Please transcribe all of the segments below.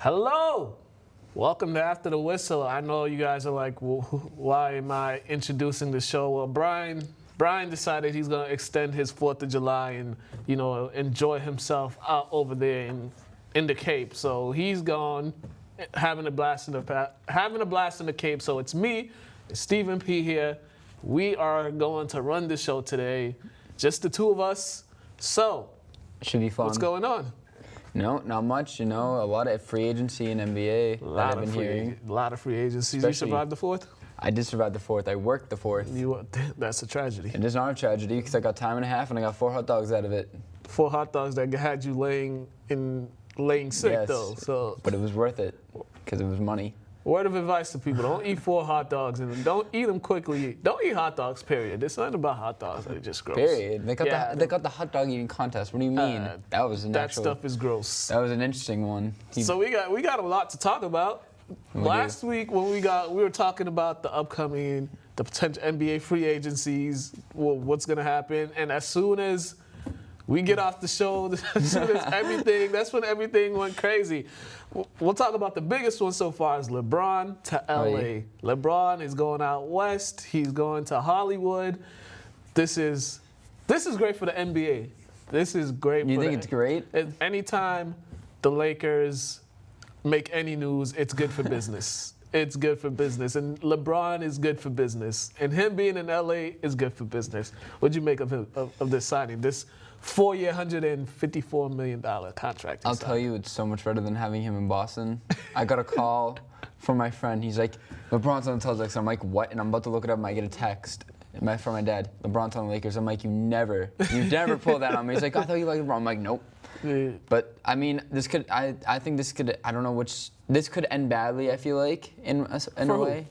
Hello! Welcome to After the Whistle. I know you guys are like, well, why am I introducing the show? Well, Brian decided he's going to extend his 4th of July and, enjoy himself out over there in the Cape. So he's gone having a blast in the Cape. So it's me, Stephen P. here. We are going to run the show today, just the two of us. So, should be fun. What's going on? No, not much. A lot of free agency in NBA that I've been hearing. A lot of free agencies. You survived the 4th? I did survive the 4th. I worked the 4th. That's a tragedy. It is not a tragedy because I got time and a half and I got 4 hot dogs out of it. 4 hot dogs that had you laying sick, yes, though. So, but it was worth it because it was money. Word of advice to people: don't eat 4 hot dogs and don't eat them quickly. Don't eat hot dogs. Period. There's nothing about hot dogs that are just gross. Period. They got the hot dog eating contest. What do you mean? That stuff is gross. That was an interesting one. So we got a lot to talk about. Last week when we were talking about the potential NBA free agencies, what's gonna happen, and as soon as we get off the show, as soon as that's when everything went crazy. We'll talk about the biggest one so far is LeBron to LA. Right. LeBron is going out west. He's going to Hollywood. This is great for the NBA. This is great. You think it's great? Anytime the Lakers make any news, it's good for business. It's good for business. And LeBron is good for business. And him being in LA is good for business. What'd you make of this signing? This 4-year, $154 million contract. I'll tell you, it's so much better than having him in Boston. I got a call from my friend. He's like, LeBron's on the Celtics. I'm like, what? And I'm about to look it up, and I get a text from my dad. LeBron's on the Lakers. I'm like, you never pull that on me. He's like, I thought you liked LeBron. I'm like, nope. Yeah. But I mean, this could end badly. I feel like in a way,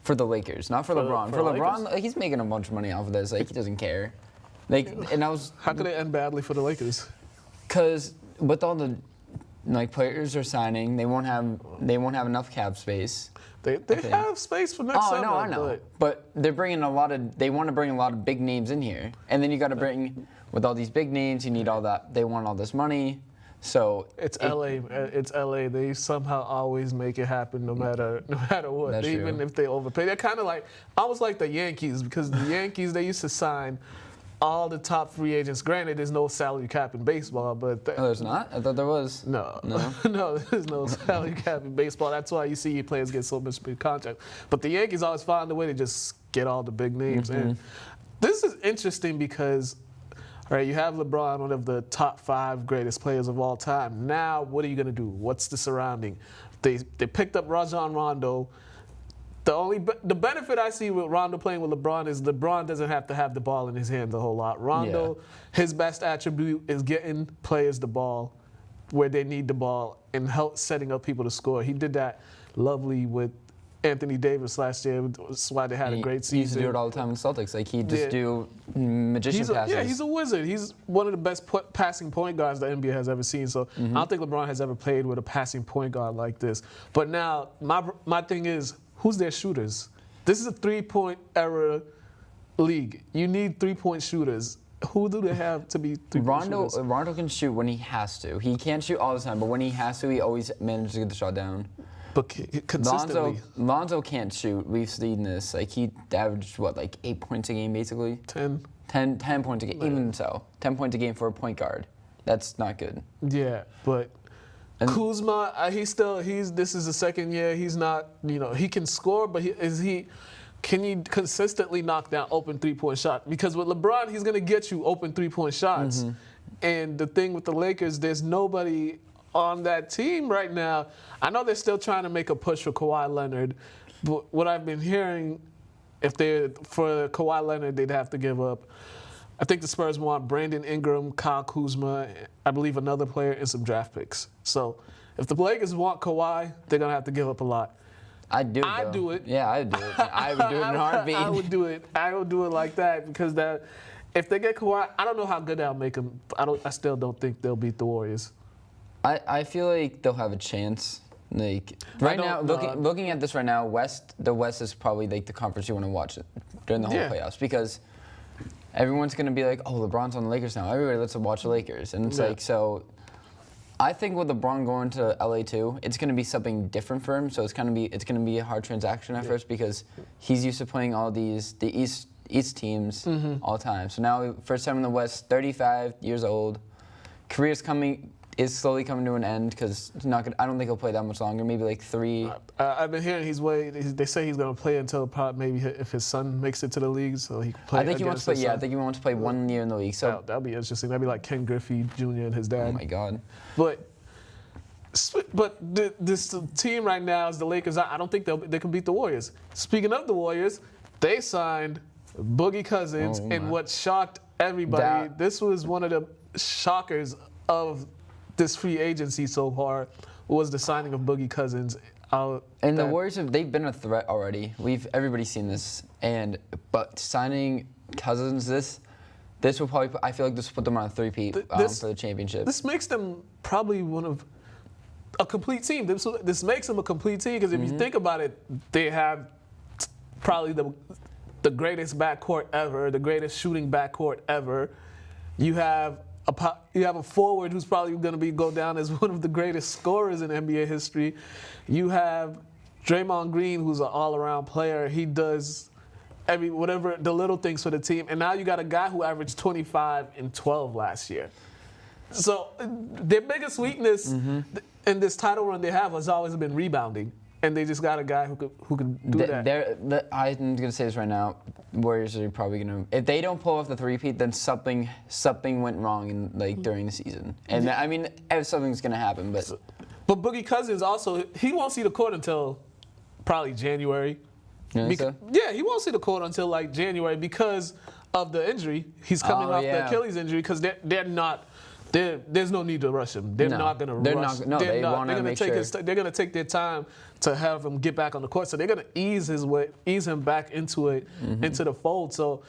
for the Lakers, not for LeBron. For LeBron, like, he's making a bunch of money off of this. Like, he doesn't care. How could it end badly for the Lakers? Because with all the players are signing, they won't have enough cap space. They have space for next summer. Oh, no, I know. But they want to bring a lot of big names in here, and then you got to bring with all these big names. You need all that. They want all this money. So it's LA. It's LA. They somehow always make it happen, no matter what. Even if they overpay, they're kind of almost like the Yankees, because the Yankees, they used to sign all the top free agents. Granted, there's no salary cap in baseball, but there's not. I thought there was. No, there's no salary cap in baseball. That's why you see players get so much big contract. But the Yankees always find a way to just get all the big names. Mm-hmm. And this is interesting because, all right, you have LeBron, one of the top 5 greatest players of all time. Now, what are you going to do? What's the surrounding? They picked up Rajon Rondo. The benefit I see with Rondo playing with LeBron is LeBron doesn't have to have the ball in his hands a whole lot. Rondo, his best attribute is getting players the ball where they need the ball and help setting up people to score. He did that lovely with Anthony Davis last year. That's why they had a great season. He used to do it all the time in Celtics. Like, he'd just do magician passes. Yeah, he's a wizard. He's one of the best passing point guards the NBA has ever seen. So I don't think LeBron has ever played with a passing point guard like this. But now, my thing is, who's their shooters? This is a 3-point era league. You need 3-point shooters. Who do they have to be 3-point shooters? Rondo can shoot when he has to. He can't shoot all the time, but when he has to, he always manages to get the shot down. But consistently. Lonzo can't shoot. We've seen this. Like, he averaged, 8 points a game, basically? 10 points a game. Even so, 10 points a game for a point guard. That's not good. Yeah, but Kuzma, this is the second year. He's not, he can score, but can he consistently knock down open 3-point shot? Because with LeBron, he's going to get you open 3-point shots. Mm-hmm. And the thing with the Lakers, there's nobody on that team right now. I know they're still trying to make a push for Kawhi Leonard, but what I've been hearing, for Kawhi Leonard, they'd have to give up. I think the Spurs want Brandon Ingram, Kyle Kuzma, I believe another player, and some draft picks. So if the Lakers want Kawhi, they're going to have to give up a lot. I'd do it. Yeah, I'd do it. I would do it in a heartbeat. I would do it. I would do it like that because if they get Kawhi, I don't know how good that'll make them. I still don't think they'll beat the Warriors. I feel like they'll have a chance. Like right now, looking at this right now, the West is probably the conference you want to watch during the whole playoffs because everyone's going to be like, oh, LeBron's on the Lakers now. Everybody, let's watch the Lakers. And it's so I think with LeBron going to LA too, it's going to be something different for him. So it's going to be a hard transaction at first because he's used to playing all the East teams all the time. So now first time in the West, 35 years old, career's is slowly coming to an end because I don't think he'll play that much longer. Maybe like 3. I've been hearing they say he's going to play until probably maybe if his son makes it to the league, so he can play. I think he wants to play. Yeah, I think he wants to play 1 year in the league. So that'll be interesting. That'd be like Ken Griffey Jr. and his dad. Oh my God. But this team right now is the Lakers. I don't think they can beat the Warriors. Speaking of the Warriors, they signed Boogie Cousins, and what shocked everybody. This was one of the shockers of this free agency so far was the signing of Boogie Cousins. And the Warriors they've been a threat already. Everybody's seen this. But signing Cousins, this will probably I feel like this will put them on a 3-peat for the championship. This makes them probably a complete team. This makes them a complete team because if you think about it, they have probably the greatest backcourt ever, the greatest shooting backcourt ever. You have a forward who's probably going to go down as one of the greatest scorers in NBA history. You have Draymond Green, who's an all-around player. He does whatever the little things for the team. And now you got a guy who averaged 25 and 12 last year. So their biggest weakness in this title run they have has always been rebounding. And they just got a guy who can do that. I'm going to say this right now. Warriors are probably going to, if they don't pull off the 3-peat, then something went wrong during the season. And I mean, something's going to happen. But Boogie Cousins also, he won't see the court until probably January. Yeah, he won't see the court until like January because of the injury. He's coming off the Achilles injury because they're not. There's no need to rush him. They're not going to rush. They want to make sure. They're going to take their time to have him get back on the court. So they're going to ease him back into the fold. So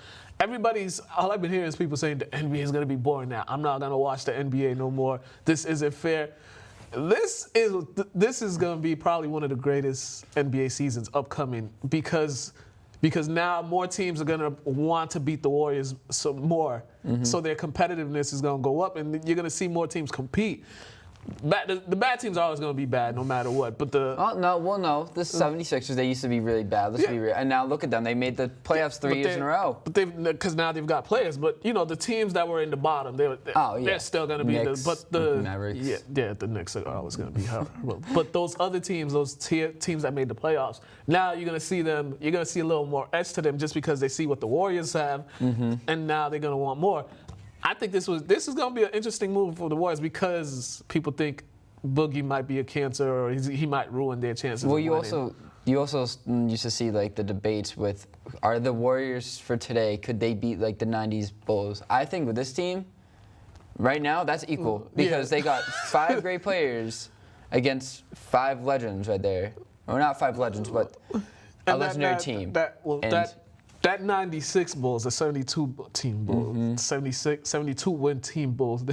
all I've been hearing is people saying the NBA is going to be boring now. I'm not going to watch the NBA no more. This isn't fair. This is going to be probably one of the greatest NBA seasons upcoming because now more teams are going to want to beat the Warriors more. So their competitiveness is going to go up, and you're going to see more teams compete. The bad teams are always going to be bad no matter what. But the 76ers, they used to be really bad. Let's be real. And now look at them. They made the playoffs 3 years in a row. But because now they've got players. But the teams that were in the bottom, they're still going to be the Mavericks. The Knicks are always going to be horrible. But those other teams, those teams that made the playoffs, now you're going to see them. You're going to see a little more edge to them just because they see what the Warriors have, and now they're going to want more. I think this is going to be an interesting move for the Warriors because people think Boogie might be a cancer or he might ruin their chances. Well, you also used to see like the debates with are the Warriors for today, could they beat like the 90s Bulls? I think with this team right now that's equal because they got 5 great players against 5 legends right there. Or not 5 legends, but a legendary team. That 96 Bulls, the 72-team Bulls, 72-win team Bulls.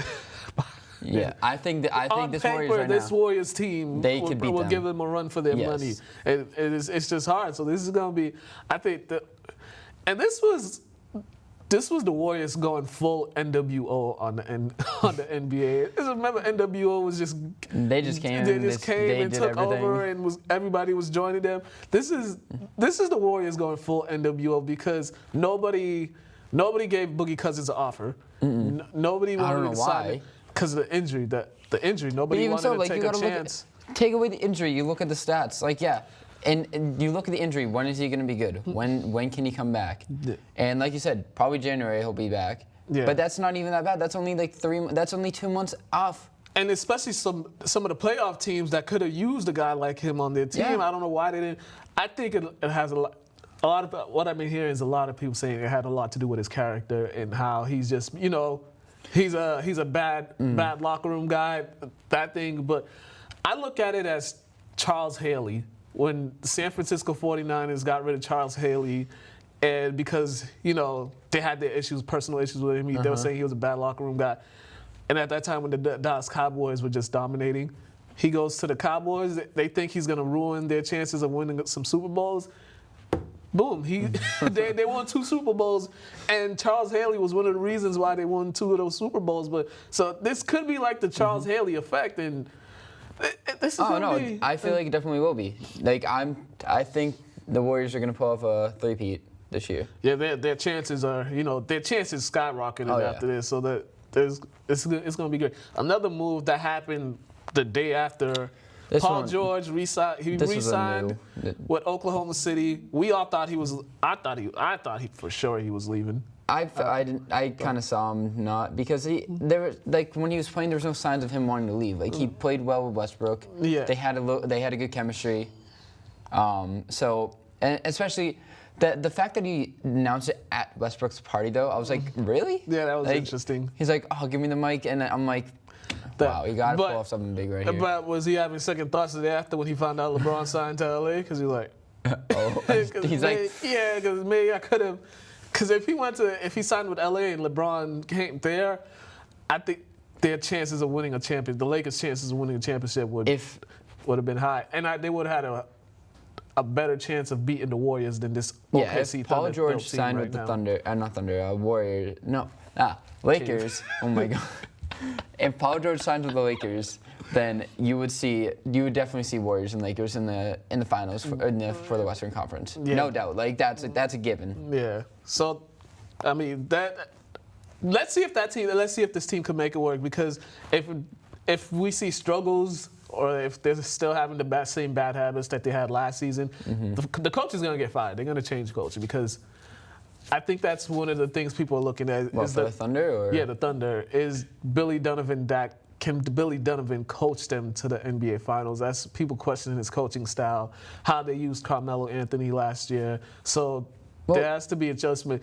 Yeah, I think this Warriors right this Warriors team will give them a run for their money. It's just hard. So this is going to be, I think, and this was the Warriors going full NWO on the NBA. Remember, NWO was just they just came and took over, and everybody was joining them. This is the Warriors going full NWO because nobody gave Boogie Cousins an offer. Nobody wanted to sign it because of the injury. The injury, nobody wanted to take a chance. Take away the injury, you look at the stats. And you look at the injury. When is he going to be good? When can he come back? And like you said, probably January he'll be back. Yeah. But that's not even that bad. That's only That's only 2 months off. And especially some of the playoff teams that could have used a guy like him on their team. I don't know why they didn't. I think it has a lot of what I've been hearing is a lot of people saying it had a lot to do with his character and how he's just he's a bad locker room guy, that thing. But I look at it as Charles Haley. When the San Francisco 49ers got rid of Charles Haley, and because, they had their personal issues with him, they were saying he was a bad locker room guy. And at that time when the Dallas Cowboys were just dominating, he goes to the Cowboys. They think he's going to ruin their chances of winning some Super Bowls. boom, they won 2 Super Bowls, and Charles Haley was one of the reasons why they won 2 of those Super Bowls. But so this could be like the Charles Haley effect, and this is gonna be. I feel like it definitely will be. Like I think the Warriors are gonna pull off a three-peat this year. Yeah, their chances are, their chances skyrocketed after this, so that it's gonna be great. Another move that happened the day after. Paul George re-signed with Oklahoma City. We all thought he was. I thought he for sure he was leaving. I kind of saw him not, because when he was playing, there was no signs of him wanting to leave. Like, he played well with Westbrook. Yeah. They had a good chemistry. So, and especially the fact that he announced it at Westbrook's party, though, I was like, really? Yeah, that was interesting. He's like, oh, give me the mic, and I'm like, wow, you got to pull off something big right here. But was he having second thoughts the day after when he found out LeBron signed to LA? Because he's like, he's like, yeah, because maybe I could have. Because if he signed with LA and LeBron came there, I think their chances of winning a championship, the Lakers' chances of winning a championship would have been high, and they would have had a better chance of beating the Warriors than this OKC if Paul George signed with the Lakers. Oh my God. If Paul George signed with the Lakers, then you would definitely see Warriors and Lakers in the finals for the Western Conference. Yeah. No doubt. Like that's a given. Yeah. So, I mean let's see if this team can make it work, because if we see struggles, or if they're still having the same bad habits that they had last season, the coach is going to get fired. They're going to change coach, because I think that's one of the things people are looking at. What, for the Thunder? Or? Yeah, the Thunder. Is Billy Donovan can Billy Donovan coach them to the NBA Finals? That's people questioning his coaching style, how they used Carmelo Anthony last year. So there has to be adjustment.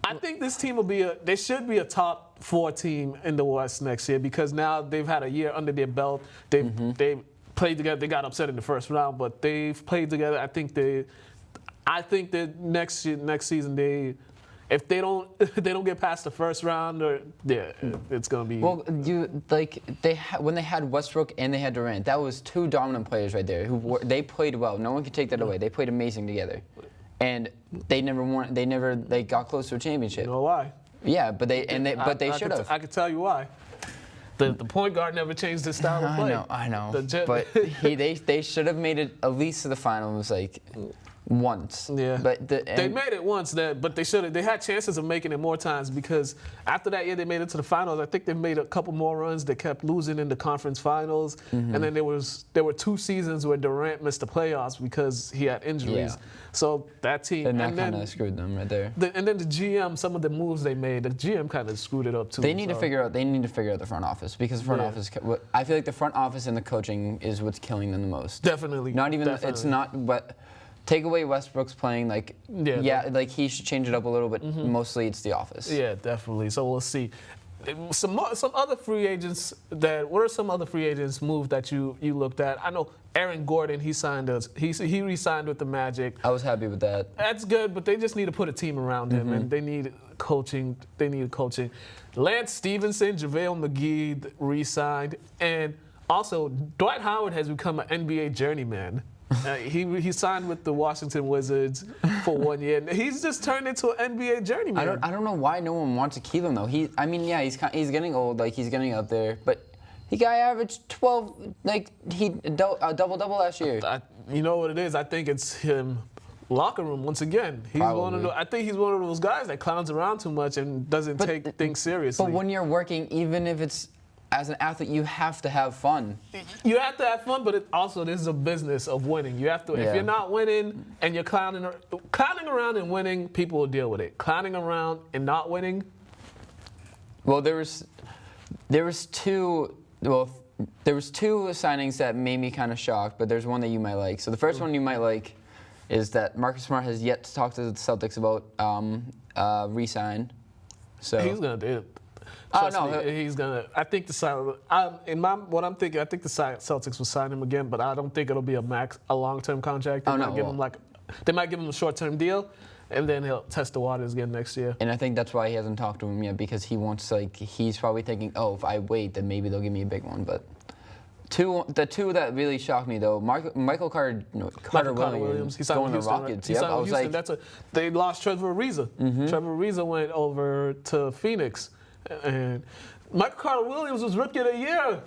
I think this team they should be a top 4 team in the West next year, because now they've had a year under their belt. They've played together. They got upset in the first round, but they've played together. I think that next season if they don't get past the first round, it's gonna be. Well, when they had Westbrook and they had Durant, that was 2 dominant players right there they played well. No one could take that away. They played amazing together, and they never got close to a championship. You know why? Yeah, but they should have. I can tell you why. The point guard never changed his style of play. I know. But they should have made it at least to the finals, like once. Yeah. But they made it once, but they had chances of making it more times, because after that year they made it to the finals. I think they made a couple more runs. They kept losing in the conference finals, and then there were 2 seasons where Durant missed the playoffs because he had injuries. Yeah. So that team and that kind of screwed them right there. And then the GM, some of the moves they made, the GM kind of screwed it up too. They need to figure out the front office, because the front office. I feel like the front office and the coaching is what's killing them the most. Definitely. It's not. But take away Westbrook's playing, like he should change it up a little bit. Mostly it's the office. Yeah, definitely. So we'll see. Some other free agents what are some other free agents move that you looked at? I know Aaron Gordon, he re-signed with the Magic. I was happy with that. That's good, but they just need to put a team around him, and they need coaching. Lance Stevenson, JaVale McGee re-signed, and also Dwight Howard has become an NBA journeyman. He signed with the Washington Wizards for 1 year. He's just turned into an NBA journeyman. I don't know why no one wants to keep him though. He's getting old. Like, he's getting up there, but the guy averaged 12. Like, he double last year. You know what it is? I think it's him. Locker room once again. I think he's one of those guys that clowns around too much and doesn't take things seriously. But when you're working, even if it's as an athlete, you have to have fun. You have to have fun, but this is a business of winning. You have to. If you're not winning and you're clowning around and winning, people will deal with it. Clowning around and not winning. Well, there was 2 signings that made me kind of shocked, but there's one that you might like. So the first one you might like is that Marcus Smart has yet to talk to the Celtics about re-sign. So he's gonna do it. He's gonna. I think what I'm thinking, I think the Celtics will sign him again, but I don't think it'll be a long-term contract. They might give him a short-term deal, and then he'll test the waters again next year. And I think that's why he hasn't talked to him yet, because he's probably thinking, oh, if I wait, then maybe they'll give me a big one. But The two that really shocked me though, Michael Carter Williams, He signed going to with Houston, Rockets. He Yep, signed I with was Houston. like, They lost Trevor Ariza. Trevor Ariza went over to Phoenix, and Michael Carter Williams was Rookie of the Year.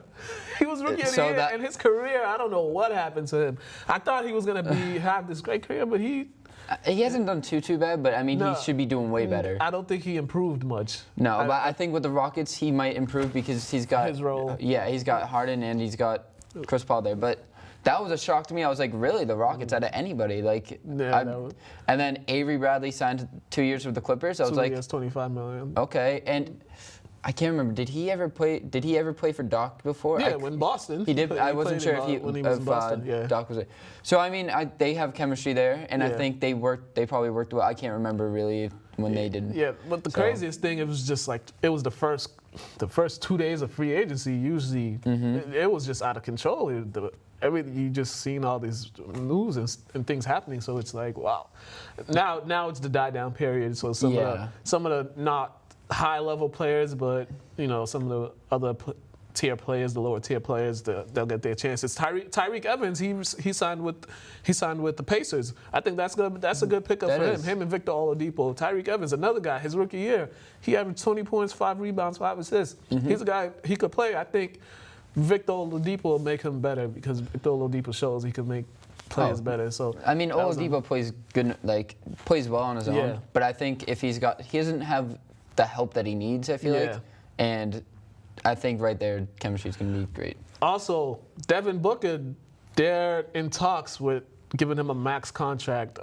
He was Rookie of the Year in his career. I don't know what happened to him. I thought he was gonna have this great career, but he hasn't done too bad. But I mean, he should be doing way better. I don't think he improved much. No, but I think with the Rockets he might improve because he's got his role. Yeah, he's got Harden and he's got Chris Paul there, but. That was a shock to me. I was like, really, the Rockets out of anybody? Like, and then Avery Bradley signed 2 years with the Clippers. I was like, 2 years, $25 million. Okay, and I can't remember. Did he ever play for Doc before? Yeah, when Boston. He did. I wasn't sure if when he was in Boston. Yeah. Doc was there. So I mean, they have chemistry there, and I think they probably worked well. I can't remember really when they did. Yeah, but the craziest thing, it was just like it was the first 2 days of free agency. Usually, it was just out of control. You just seen all these news and things happening, so it's like, wow. Now it's the die down period. So some of the not high level players, but some of the other tier players, the lower tier players, they'll get their chances. Tyreek Evans, he signed with the Pacers. I think that's a good pickup for him. Him and Victor Oladipo. Tyreek Evans, another guy, his rookie year, he averaged 20 points, 5 rebounds, 5 assists. He's a guy, he could play. I think Victor Oladipo will make him better because Victor Oladipo shows he can make players better. So I mean, Oladipo plays good, plays well on his own. But I think if he doesn't have the help that he needs, I feel like, and I think right there, chemistry is going to be great. Also, Devin Booker, they're in talks with giving him a max contract.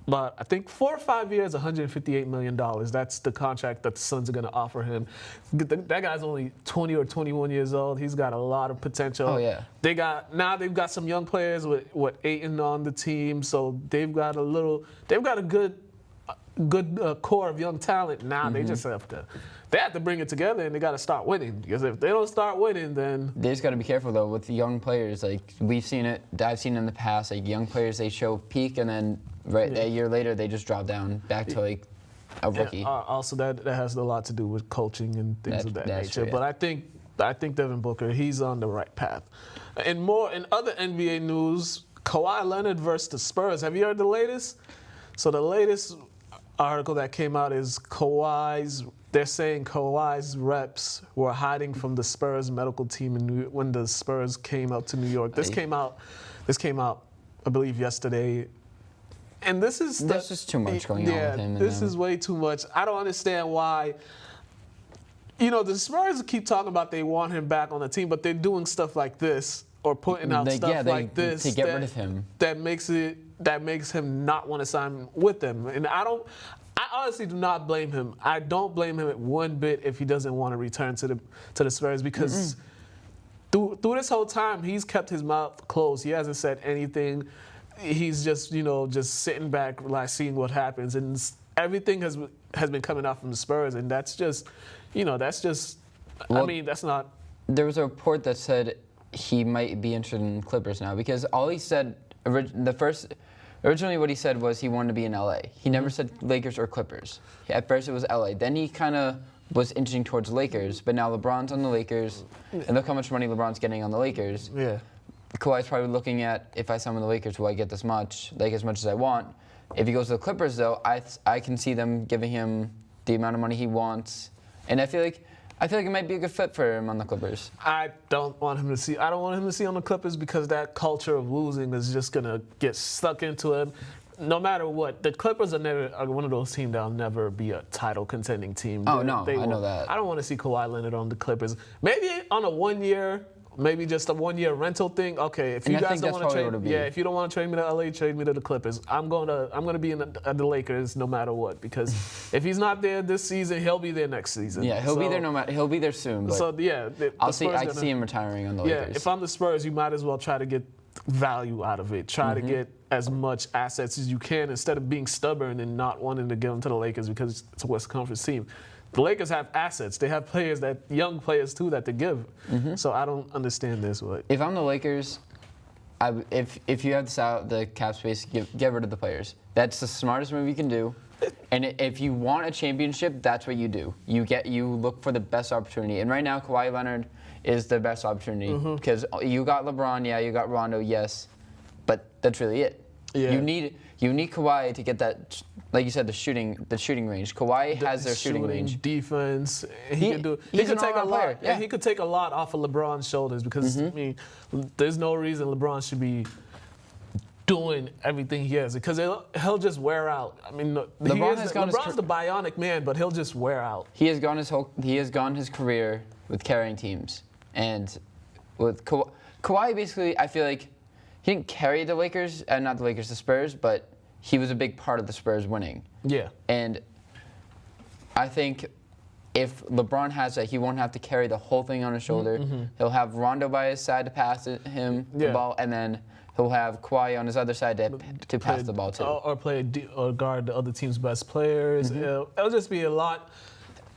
But I think 4 or 5 years, $158 million. That's the contract that the Suns are going to offer him. That guy's only 20 or 21 years old. He's got a lot of potential. Oh, yeah. They've got some young players with Ayton on the team. So they've got a good core of young talent. Now they just have to bring it together, and they got to start winning. Because if they don't start winning, then they just got to be careful though with the young players. Like we've seen it, I've seen it in the past. Like young players, they show peak, and then a year later they just drop down back to like a rookie. Also, that has a lot to do with coaching and things of that nature. But I think Devin Booker, he's on the right path. And in other NBA news, Kawhi Leonard versus the Spurs. Have you heard the latest? So the latest article that came out is they're saying Kawhi's reps were hiding from the Spurs medical team when the Spurs came out to New York. This came out, I believe, yesterday. And this is just too much going on with him. This is way too much. I don't understand why. The Spurs keep talking about they want him back on the team, but they're doing stuff like this or putting out stuff like this to get rid of him. That makes him not want to sign with them. And I honestly do not blame him. I don't blame him one bit if he doesn't want to return to the Spurs because through this whole time he's kept his mouth closed. He hasn't said anything. He's just sitting back, seeing what happens, and everything has been coming out from the Spurs, and that's just. I mean, that's not. There was a report that said he might be interested in Clippers now because all he said originally what he said was he wanted to be in LA. He never said Lakers or Clippers. At first it was LA. Then he kind of was inching towards Lakers, but now LeBron's on the Lakers, and look how much money LeBron's getting on the Lakers. Yeah. Kawhi's probably looking at, if I sign with the Lakers, will I get this much, as much as I want? If he goes to the Clippers, though, I can see them giving him the amount of money he wants, and I feel like it might be a good fit for him on the Clippers. I don't want him to see on the Clippers because that culture of losing is just gonna get stuck into him. No matter what, the Clippers are one of those teams that'll never be a title contending team. Oh no, I know that. I don't want to see Kawhi Leonard on the Clippers. Maybe on a 1 year. Maybe just a 1 year rental thing. Okay, if you guys don't want to trade, if you don't want to trade me to LA, trade me to the Clippers. I'm gonna be at the Lakers no matter what because if he's not there this season, he'll be there next season. Yeah, he'll be there no matter. He'll be there soon. But so yeah, I see him retiring on the Lakers. Yeah, if I'm the Spurs, you might as well try to get value out of it. Try to get as much assets as you can instead of being stubborn and not wanting to give them to the Lakers because it's a Western Conference team. The Lakers have assets. They have young players too that they give. So I don't understand this. But if I'm the Lakers, if you have the cap space, get rid of the players. That's the smartest move you can do. And if you want a championship, that's what you do. You look for the best opportunity. And right now, Kawhi Leonard is the best opportunity because you got LeBron, yeah, you got Rondo, yes, but that's really it. Yeah. You need Kawhi to get that, like you said, the shooting range. Kawhi has their shooting range. Defense. He's He could an take a all-around lot. player, yeah. He could take a lot off of LeBron's shoulders because I mean, there's no reason LeBron should be doing everything he has because he'll just wear out. I mean, LeBron's the bionic man, but he'll just wear out. He has gone his career with carrying teams, and with Kawhi basically, I feel like he didn't carry the Lakers, not the Lakers, the Spurs, but he was a big part of the Spurs winning. Yeah. And I think if LeBron has that, he won't have to carry the whole thing on his shoulder. He'll have Rondo by his side to pass him the ball, and then he'll have Kawhi on his other side to pass the ball to. Or guard the other team's best players. It'll just be a lot.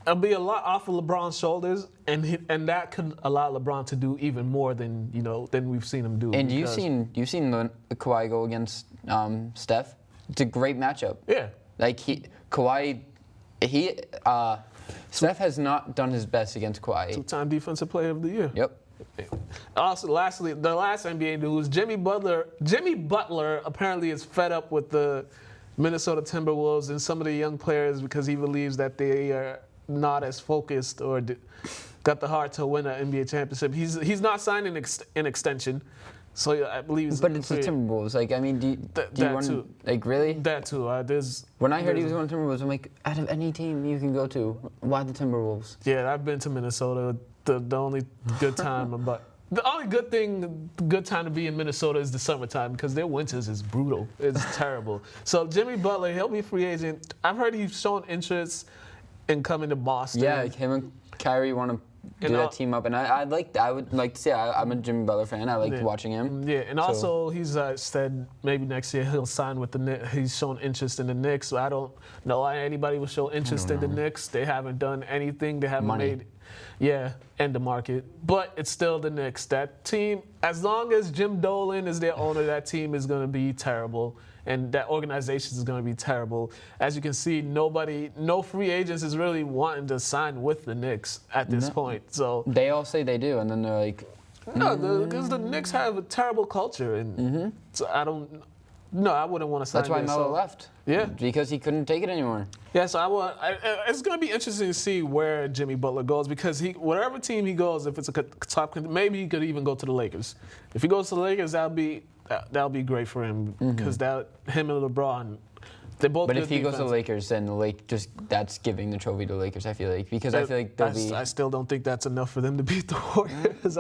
It'll be a lot off of LeBron's shoulders, and that could allow LeBron to do even more than we've seen him do. And you've seen Kawhi go against Steph. It's a great matchup. Yeah. Like Steph has not done his best against Kawhi. 2-time Defensive Player of the Year. Yep. Also, lastly, the last NBA news: Jimmy Butler apparently is fed up with the Minnesota Timberwolves and some of the young players because he believes that they are not as focused or got the heart to win an NBA championship. He's not signing an extension, so I believe. But it's the Timberwolves. Like, I mean, do you want to, like, really? That too. When I heard he was going to Timberwolves, I'm like, out of any team you can go to, why the Timberwolves? Yeah, I've been to Minnesota. The only good time good time to be in Minnesota is the summertime because their winters is brutal. It's terrible. So Jimmy Butler, he'll be free agent. I've heard he's shown interest in coming to Boston. Yeah, like him and Kyrie want to do that team up, and I would like to see. I'm a Jimmy Butler fan. I like watching him. Yeah, and also he's said maybe next year he'll sign with the Knicks. He's shown interest in the Knicks. So I don't know why anybody would show interest in the Knicks. They haven't done anything. They haven't made. Yeah, and the market. But it's still the Knicks. That team, as long as Jim Dolan is their owner, that team is going to be terrible. And that organization is going to be terrible. As you can see, no free agents is really wanting to sign with the Knicks at this point. So they all say they do, and then they're like, no, because the Knicks have a terrible culture. And so I wouldn't want to sign. That's why Melo left. Yeah, because he couldn't take it anymore. Yeah, so it's going to be interesting to see where Jimmy Butler goes because whatever team he goes, if it's a top, maybe he could even go to the Lakers. If he goes to the Lakers, that'll be great for him because him and LeBron, they both. But if he goes to the Lakers, then that's giving the trophy to the Lakers. I feel like because I feel like I still don't think that's enough for them to beat the Warriors.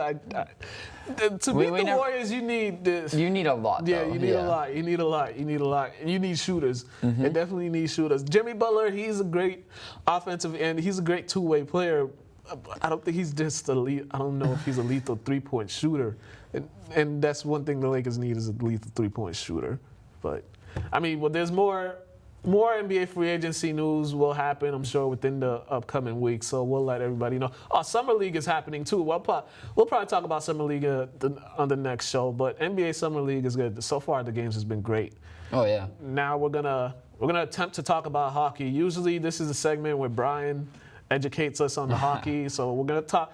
To beat the Warriors, you need this. You need a lot. Yeah, you need a lot. You need a lot. You need a lot, and you need shooters. They definitely need shooters. Jimmy Butler, he's a great offensive end. He's a great two-way player. I don't think he's just elite. I don't know if he's a lethal three-point shooter, and that's one thing the Lakers need is a lethal three-point shooter. But I mean, there's more NBA free agency news will happen, I'm sure, within the upcoming weeks. So we'll let everybody know. Summer League is happening too. We'll probably talk about Summer League on the next show. But NBA Summer League is good. So far, the games has been great. Oh yeah. Now we're gonna attempt to talk about hockey. Usually, this is a segment where Brian educates us on the hockey. So we're gonna talk.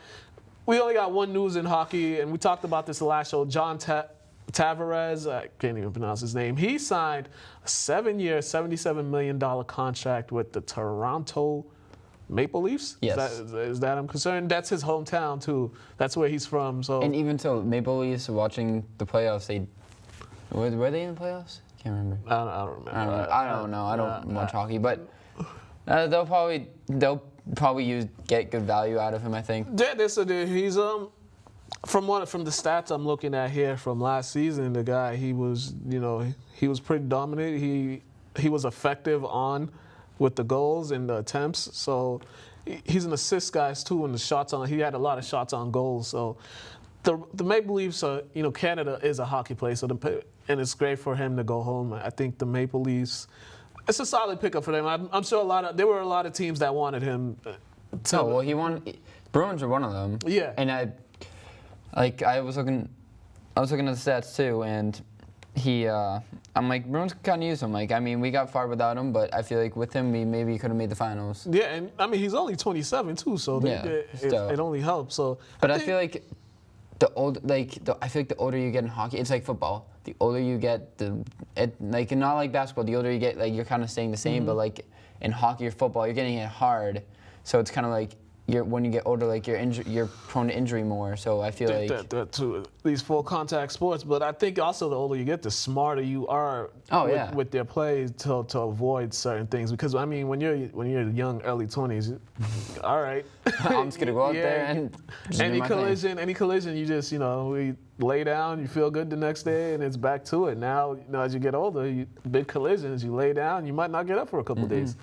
We only got one news in hockey, and we talked about this the last show. John Tavares, I can't even pronounce his name. He signed a 7-year, $77 million contract with the Toronto Maple Leafs. Yes. Is that I'm concerned? That's his hometown too. That's where he's from. So. And even so, Maple Leafs watching the playoffs, were they in the playoffs? Can't remember. I don't remember. I don't know. I don't watch hockey, but they'll probably get good value out of him, I think. Yeah, he's from the stats I'm looking at here from last season, the guy he was pretty dominant. He was effective with the goals and the attempts. So he's an assist guy too, and the shots on. He had a lot of shots on goals. So the Maple Leafs, Canada is a hockey place, and it's great for him to go home. I think the Maple Leafs. It's a solid pickup for them. I'm sure there were a lot of teams that wanted him. He won. Bruins are one of them. Yeah. And I was looking at the stats too, and he I'm like, Bruins kind of use him. Like, I mean, we got far without him, but I feel like with him, we maybe could have made the finals. Yeah, and I mean, he's only 27 too, so it only helps. So, but I feel like I feel like the older you get in hockey, it's like football. The older you get, like not like basketball. The older you get, like you're kind of staying the same. But like in hockey or football, you're getting hit hard. So it's kind of like when you get older, like you're prone to injury more. So I feel like to these full contact sports. But I think also the older you get, the smarter you are with their plays to avoid certain things. Because I mean, when you're young, early 20s, all right, I'm just gonna go out there and any collision, you just we lay down, you feel good the next day, and it's back to it. Now as you get older, big collisions, you lay down, you might not get up for a couple days,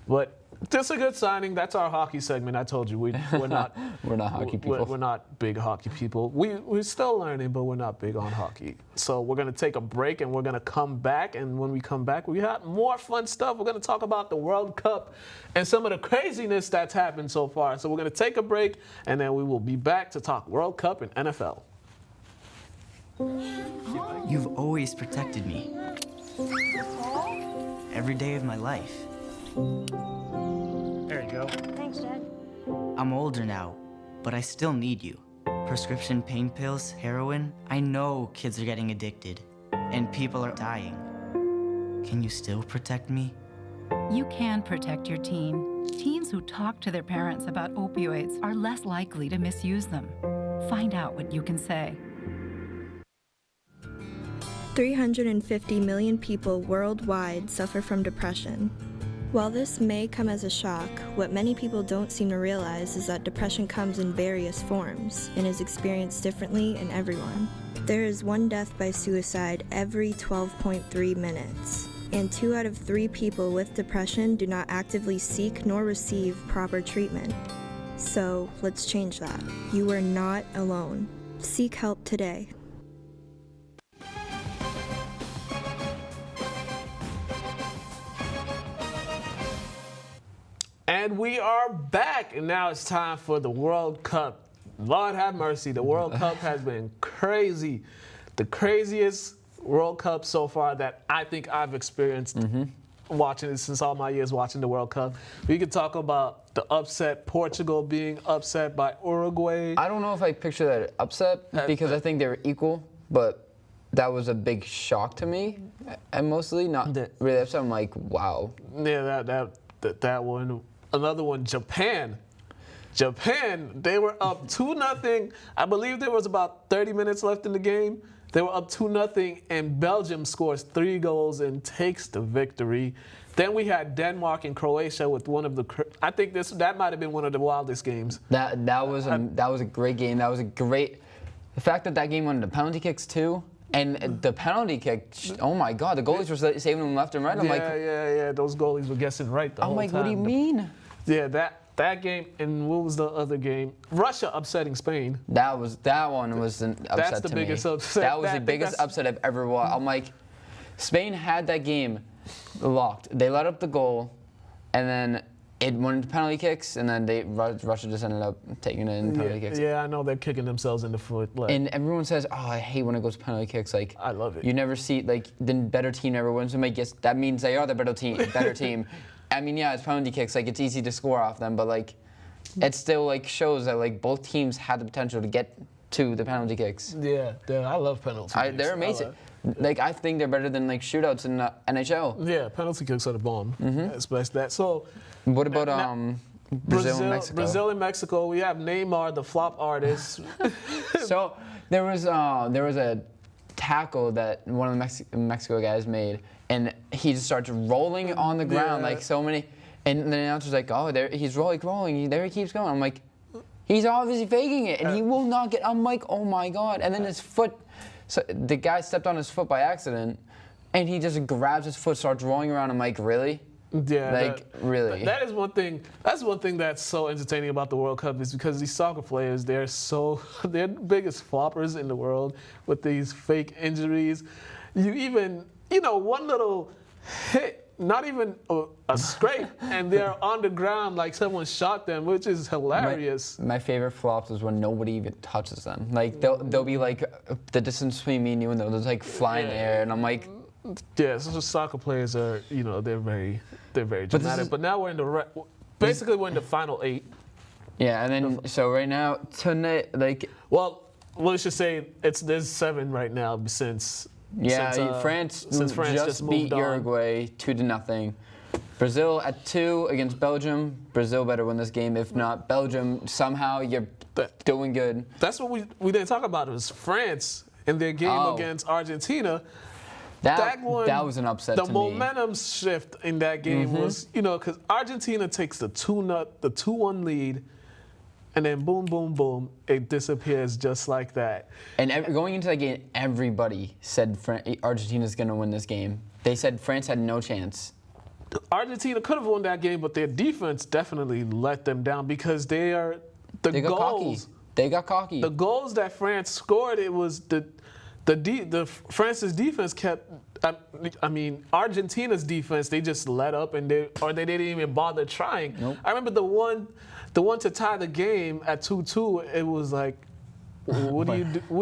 but. Just a good signing. That's our hockey segment. I told you we're not we're not hockey people. We're not big hockey people. We're still learning, but we're not big on hockey. So we're gonna take a break and we're gonna come back. And when we come back, we have more fun stuff. We're gonna talk about the World Cup and some of the craziness that's happened so far. So we're gonna take a break and then we will be back to talk World Cup and NFL. You've always protected me. Every day of my life. There you go. Thanks, Dad. I'm older now, but I still need you. Prescription pain pills, heroin. I know kids are getting addicted, and people are dying. Can you still protect me? You can protect your teen. Teens who talk to their parents about opioids are less likely to misuse them. Find out what you can say. 350 million people worldwide suffer from depression. While this may come as a shock, what many people don't seem to realize is that depression comes in various forms and is experienced differently in everyone. There is one death by suicide every 12.3 minutes, and 2 out of 3 people with depression do not actively seek nor receive proper treatment. So let's change that. You are not alone. Seek help today. And we are back, and now it's time for the World Cup. Lord have mercy, the World Cup has been crazy. The craziest World Cup so far that I think I've experienced watching it since all my years watching the World Cup. We could talk about the upset, Portugal being upset by Uruguay. I don't know if I picture that upset because I think they were equal, but that was a big shock to me. And mostly not really upset. I'm like, wow. Yeah, that one. Another one, Japan. Japan, they were up 2-0. I believe there was about 30 minutes left in the game. They were up 2-0, and Belgium scores 3 goals and takes the victory. Then we had Denmark and Croatia with one of the. I think that might have been one of the wildest games. That was a great game. That was a great. The fact that game went into penalty kicks too. And the penalty kick, oh my God, the goalies were saving them left and right. I'm yeah. Those goalies were guessing right the whole time. I'm like, what do you mean? Yeah, that game, and what was the other game? Russia upsetting Spain. That one was an upset to me. That's the biggest upset. That was the biggest upset I've ever watched. I'm like, Spain had that game locked. They let up the goal, and then it went into penalty kicks, and then Russia just ended up taking it in penalty kicks. Yeah, I know they're kicking themselves in the foot. And everyone says, "Oh, I hate when it goes to penalty kicks." Like, I love it. You never see the better team never wins. I'm like, yes, that means they are the better team. I mean, yeah, it's penalty kicks. Like, it's easy to score off them, but it still shows that both teams had the potential to get to the penalty kicks. Yeah, I love penalty kicks. They're amazing. I think they're better than shootouts in NHL. Yeah, penalty kicks are the bomb. Especially that. So. What about Brazil and Mexico? Brazil and Mexico. We have Neymar, the flop artist. So there was a tackle that one of the Mexico guys made, and he just starts rolling on the ground like so many. And the announcer's like, "Oh, there he's rolling. There he keeps going." I'm like, he's obviously faking it, and he will not get. I'm like, oh my God! And then his foot. So the guy stepped on his foot by accident, and he just grabs his foot, starts rolling around. I'm like, really? Yeah, really. That is one thing. That's one thing that's so entertaining about the World Cup is because these soccer players, they're the biggest floppers in the world with these fake injuries. One little hit, not even a scrape, and they're on the ground like someone shot them, which is hilarious. My favorite flops is when nobody even touches them. They'll be the distance between me and you, and they'll just fly in the air, and I'm like. Yeah, so soccer players are, they're very dramatic. But now we're in basically we're in the final 8. Yeah, and then so right now tonight, like. Well, let's just say there's 7 right now since. France just moved beat Uruguay 2-0. Brazil at 2 against Belgium. Brazil better win this game. If not, Belgium somehow you're doing good. That's what we didn't talk about. It was France in their game against Argentina. That was an upset to me. The momentum shift in that game was, because Argentina takes the 2-1 lead, and then boom, boom, boom, it disappears just like that. And going into that game, everybody said Argentina's going to win this game. They said France had no chance. Argentina could have won that game, but their defense definitely let them down because they got cocky. They got cocky. The goals that France scored, it was France's defense kept. Argentina's defense, they just let up and they didn't even bother trying. Nope. I remember the one to tie the game at 2-2. It was like, what are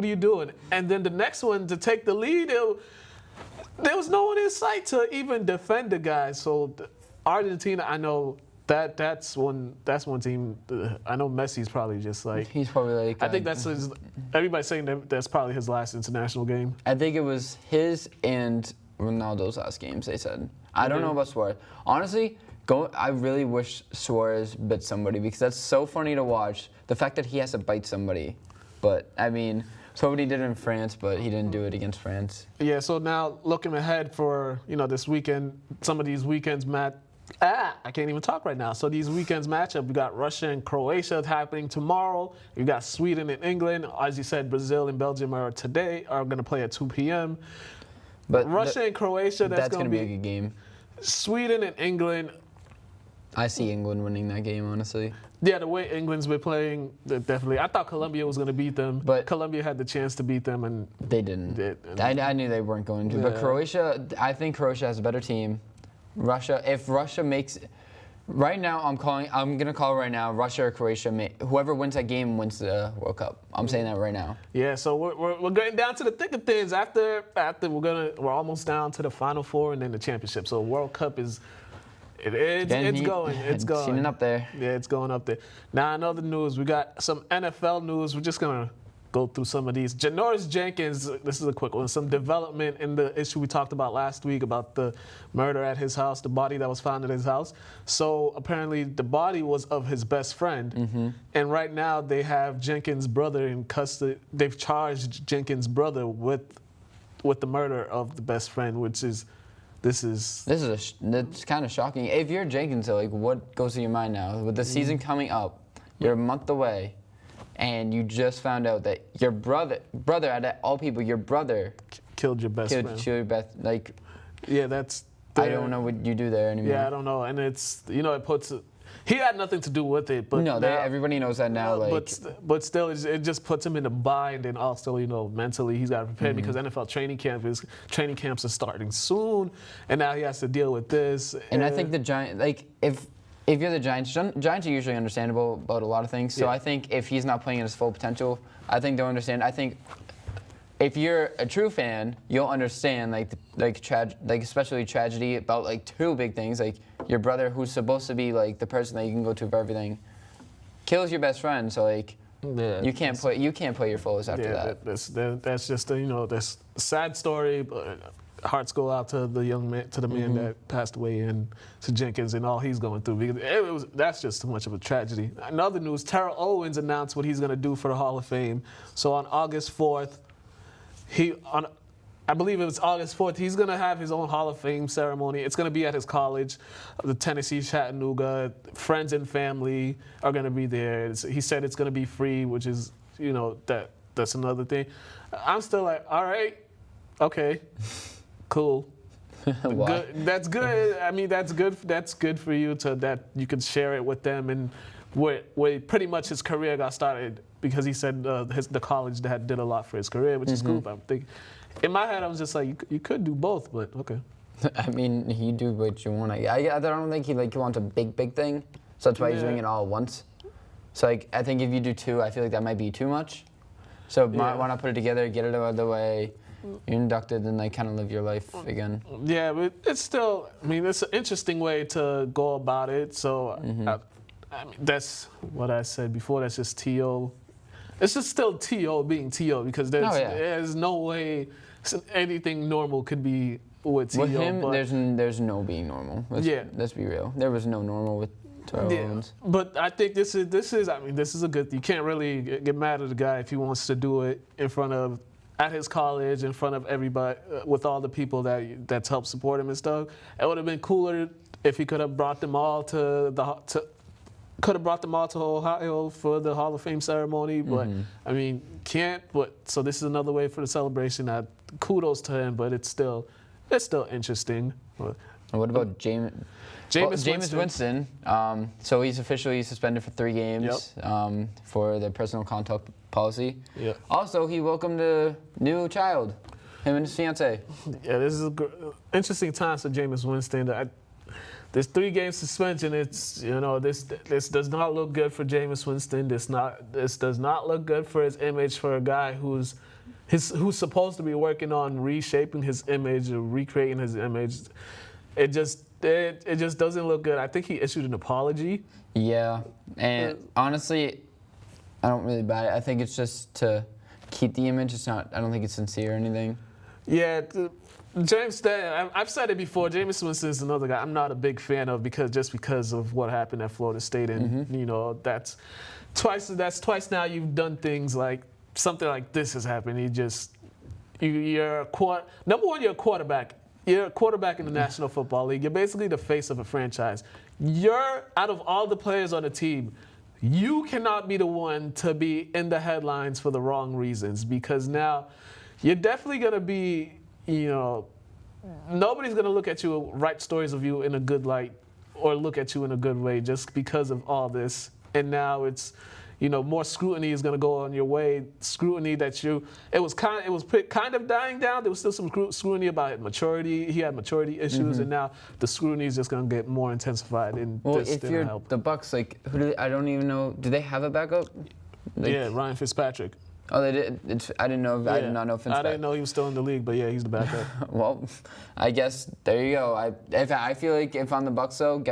you doing? And then the next one to take the lead, there was no one in sight to even defend the guys. So Argentina, I know that's one team. I know Messi's probably just like. He's probably like. I think that's everybody's saying that's probably his last international game. I think it was his and Ronaldo's last games. They said. I don't know about Suarez. Honestly, I really wish Suarez bit somebody because that's so funny to watch. The fact that he has to bite somebody, but I mean. Somebody did it in France, but he didn't do it against France. Yeah, so now looking ahead for, this weekend, some of these weekends I can't even talk right now. So these weekends matchup, we got Russia and Croatia happening tomorrow. You got Sweden and England. As you said, Brazil and Belgium are going to play at 2 p.m. But Russia and Croatia, that's going to be a good game. Sweden and England. I see England winning that game, honestly. Yeah, the way England's been playing, definitely. I thought Colombia was going to beat them, but Colombia had the chance to beat them, and they didn't. I knew they weren't going to. Yeah. But Croatia, I think Croatia has a better team. If Russia makes, right now I'm going to call right now. Russia or Croatia, whoever wins that game wins the World Cup. I'm saying that right now. Yeah, so we're getting down to the thick of things. After we're almost down to the Final Four and then the championship. So World Cup is. It's going. Seen it up there. Yeah, it's going up there. Now, in other news, we got some NFL news. We're just going to go through some of these. Janoris Jenkins, this is a quick one. Some development in the issue we talked about last week about the murder at his house, the body that was found at his house. So apparently the body was of his best friend. Mm-hmm. And right now they have Jenkins' brother in custody. They've charged Jenkins' brother with the murder of the best friend, which is... It's kind of shocking. If you're Jenkins, though, like, what goes through your mind now? With the season coming up, you're a month away, and you just found out that your brother, out of all people, your brother killed your best friend. Yeah, that's. I don't know what you do there anymore. Yeah, I don't know, and it's it puts. He had nothing to do with it, but no, everybody knows that now. But still, it just puts him in a bind, and also mentally he's got to prepare because NFL training camps are starting soon, and now he has to deal with this. And I think the Giants, if you're the Giants, Giants are usually understandable about a lot of things. So I think if he's not playing at his full potential, I think they'll understand. I think if you're a true fan, you'll understand especially tragedy about two big things, like your brother who's supposed to be the person that you can go to for everything, kills your best friend. So you can't play your fullest after that. That's just that's a sad story, but hearts go out to the young man, to the man that passed away, and to Jenkins and all he's going through. Because that's just too much of a tragedy. In other news, Terrell Owens announced what he's going to do for the Hall of Fame. So on August 4th. I believe it was August 4th, he's going to have his own Hall of Fame ceremony. It's going to be at his college, the Tennessee Chattanooga. Friends and family are going to be there. He said it's going to be free, which is, that's another thing. I'm still like, all right, okay, cool. That's good. I mean, that's good. That's good for you that you can share it with them, and where pretty much his career got started, because he said the college that did a lot for his career, which is cool. But I'm thinking, in my head, I was just like, you could do both, but okay. I mean, you do what you want. I don't think he wants a big thing, so that's why he's doing it all at once. So I think if you do two, I feel like that might be too much. So why not put it together, get it out of the way, you're inducted and like kind of live your life again. Yeah, but it's still, I mean, it's an interesting way to go about it. So I mean, that's what I said before. That's just T.O. It's just still T.O. being T.O. because there's no way anything normal could be with T.O. With him, there's no being normal. Let's be real. There was no normal with Terrell Owens. But I think this is I mean, this is a good. You can't really get mad at the guy if he wants to do it in front of, at his college, in front of everybody, with all the people that's helped support him and stuff. It would have been cooler if he could have brought them all to Ohio for the Hall of Fame ceremony. But I mean, can't. But so this is another way for the celebration. Kudos to him, but it's still interesting. And what about Jameis Winston? So he's officially suspended for 3 games for the personal conduct policy. Yep. Also, he welcomed a new child, him and his fiance. Yeah, this is interesting times for Jameis Winston. This 3-game suspension. It's this does not look good for Jameis Winston. This does not look good for his image for a guy who's supposed to be working on reshaping his image or recreating his image. It just doesn't look good. I think he issued an apology. Yeah, and honestly, I don't really buy it. I think it's just to keep the image. It's not. I don't think it's sincere or anything. Yeah, I've said it before. Jameis Winston is another guy I'm not a big fan of because of what happened at Florida State, and that's twice now you've done things like something like this has happened. You're a quarterback. You're a quarterback in the National Football League. You're basically the face of a franchise. Out of all the players on the team, you cannot be the one to be in the headlines for the wrong reasons, because now you're definitely going to be, nobody's going to look at you, write stories of you in a good light or look at you in a good way just because of all this. And now it's, more scrutiny is going to go on your way. Scrutiny it was kind of dying down. There was still some scrutiny about maturity. He had maturity issues, and now the scrutiny is just going to get more intensified. And if you're the Bucs, I don't even know. Do they have a backup? Ryan Fitzpatrick. Oh, they did. I didn't know. I did not know Fitzpatrick. I didn't know he was still in the league, but yeah, he's the backup. Well, I guess there you go. I feel like if I'm the Bucs, though,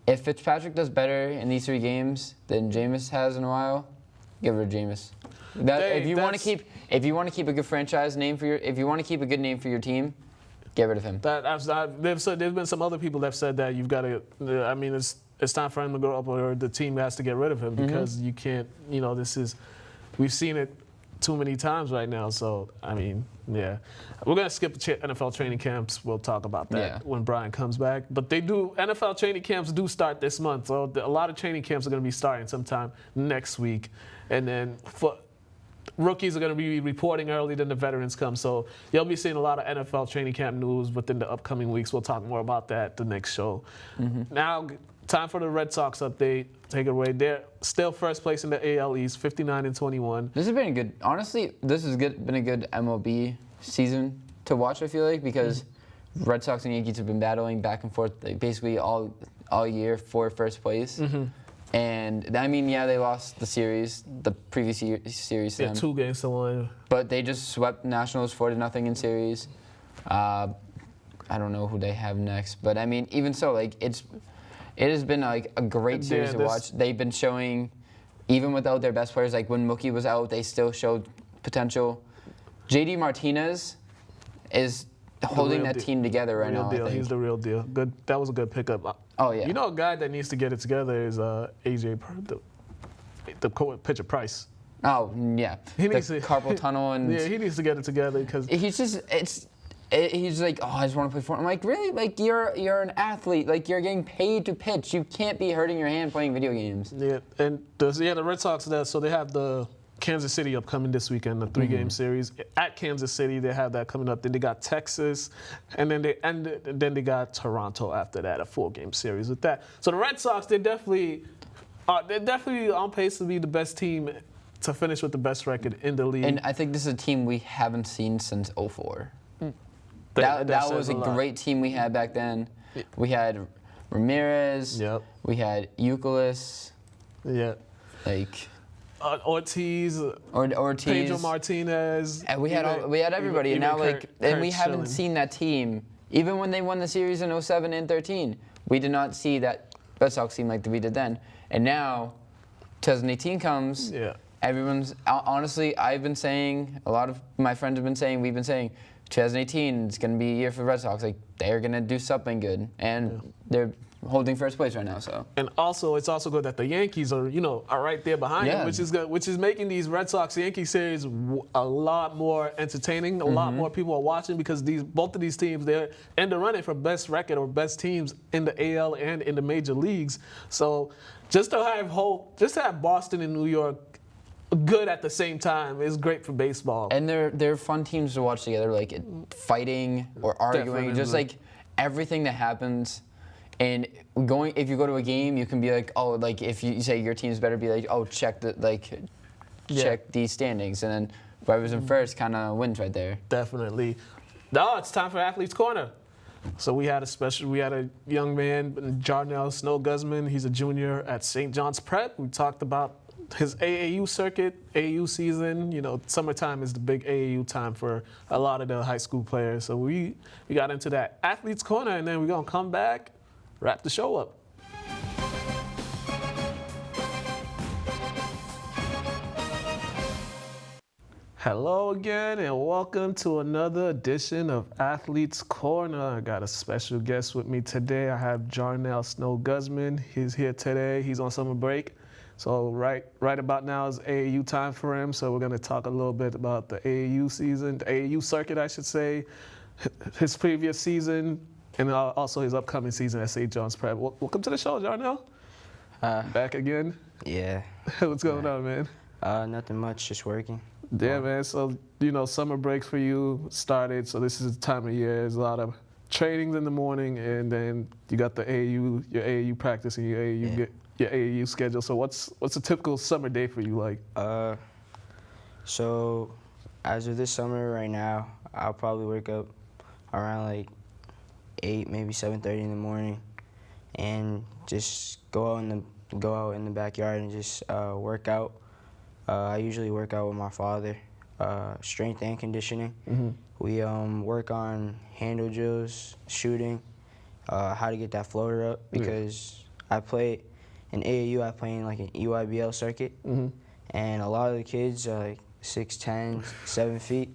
if Fitzpatrick does better in these 3 games than Jameis has in a while, get rid of Jameis. If you want to keep a good franchise name if you want to keep a good name for your team, get rid of him. There's been some other people that have said that you've got to. I mean, it's time for him to grow up, or the team has to get rid of him because you can't. We've seen it too many times right now. So I mean, yeah, we're gonna skip NFL training camps. We'll talk about that when Brian comes back. But NFL training camps do start this month. So a lot of training camps are gonna be starting sometime next week, and then rookies are gonna be reporting earlier than the veterans come. So you'll be seeing a lot of NFL training camp news within the upcoming weeks. We'll talk more about that the next show. Now, time for the Red Sox update. Take it away. They're still first place in the AL East, 59-21. This has been honestly, this has been a good MLB season to watch, I feel like, because Red Sox and Yankees have been battling back and forth basically all year for first place. And, I mean, they lost the previous series to them. 2 games to 1. But they just swept Nationals 4-0 in series. I don't know who they have next. But, I mean, even so, it has been a great series to watch. They've been showing, even without their best players, when Mookie was out, they still showed potential. JD Martinez is holding that team together right now. He's the real deal. Good. That was a good pickup. Oh yeah. A guy that needs to get it together is AJ, the pitcher Price. Oh yeah. He needs carpal tunnel and. Yeah, he needs to get it together because he's just He's like, oh, I just want to play for. I'm like, really? You're an athlete. You're getting paid to pitch. You can't be hurting your hand playing video games. Yeah, and the Red Sox. So they have the Kansas City upcoming this weekend, the 3-game series at Kansas City. They have that coming up. Then they got Texas, and then they got Toronto after that, a 4-game series with that. So the Red Sox, they're definitely on pace to be the best team to finish with the best record in the league. And I think this is a team we haven't seen since '04. That was a great team we had back then. We had Ramirez. Yep. We had Euclid. Yeah. Ortiz, Ortiz, Pedro Martinez. and we had everybody, and now we haven't seen that team. Even when they won the series in 07 and 13, we did not see that Red Sox team like we did then. And now, 2018 comes. Yeah. Everyone's honestly, I've been saying, a lot of my friends have been saying, we've been saying, 2018 is going to be a year for Red Sox. Like they're going to do something good, and they're holding first place right now. So. And also, it's also good that the Yankees are right there behind them, which is good, which is making these Red Sox-Yankee series a lot more entertaining. A lot more people are watching because both of these teams, they're in the running for best record or best teams in the AL and in the major leagues. So just to have Boston and New York good at the same time is great for baseball. And they're fun teams to watch together, like fighting or arguing, Definitely. just like everything that happens. And if you go to a game, you can be like, oh, like if you say your team's better, be like, oh, check these standings, and then whoever's in first kind of wins right there. Definitely. Now it's time for Athletes Corner. So we had a young man, Jarnel Snow-Guzman. He's a junior at St. John's Prep. We talked about his AAU circuit, AAU season. Summertime is the big AAU time for a lot of the high school players. So we got into that Athletes Corner, and then we're going to come back, wrap the show up. Hello again, and welcome to another edition of Athletes Corner. I got a special guest with me today. I have Jarnel Snow-Guzman. He's here today. He's on summer break. So right about now is AAU time for him. So we're going to talk a little bit about the AAU season, the AAU circuit, I should say, his previous season, and also his upcoming season at St. John's Prep. Welcome to the show, Jarnel. Back again. Yeah. What's going on, man? Nothing much, just working. Yeah, man. So, summer break for you started. So this is the time of year. There's a lot of trainings in the morning, and then you got your AAU practice and your AAU schedule. So what's a typical summer day for you like? So as of this summer right now, I'll probably wake up around like 8, maybe 7:30 in the morning, and just go out in the backyard and just work out. I usually work out with my father, strength and conditioning. Mm-hmm. We work on handle drills, shooting, how to get that floater up, because I play in AAU, I play in like an EYBL circuit, and a lot of the kids are like 6'10", 7 feet,